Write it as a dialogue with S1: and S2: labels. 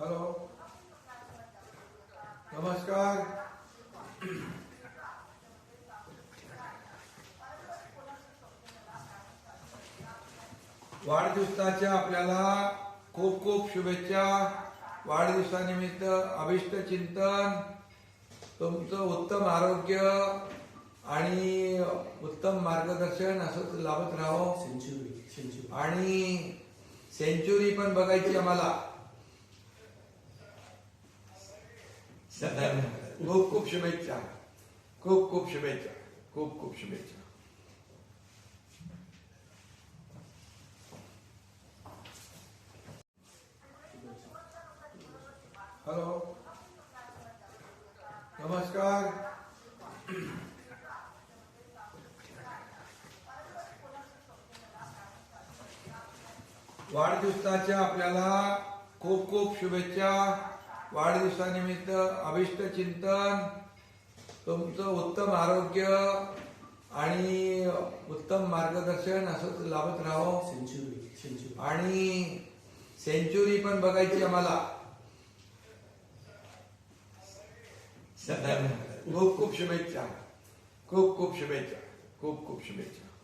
S1: Hello, नमस्कार. वाढदिवसाच्या आपल्याला खूप खूप शुभेच्छा. वाढदिवसानिमित्त अभिष्ट चिंतन, तुमचं उत्तम आरोग्य आणि उत्तम मार्गदर्शन असंच लाभत राहो. आणि सेंचुरी पण बघायची आम्हाला. खूप खूप शुभेच्छा, खूप खूप शुभेच्छा, खूप खूप शुभेच्छा. हॅलो, नमस्कार. वाढदिवसाच्या आपल्याला खूप खूप शुभेच्छा. वाढदिवसानिमित्त अभिष्ट चिंतन, तुमचं उत्तम आरोग्य आणि उत्तम मार्गदर्शन असंच लाभत राहो. आणि सेंचुरी पण बघायची आम्हाला. खूप खूप शुभेच्छा, खूप खूप शुभेच्छा, खूप खूप शुभेच्छा.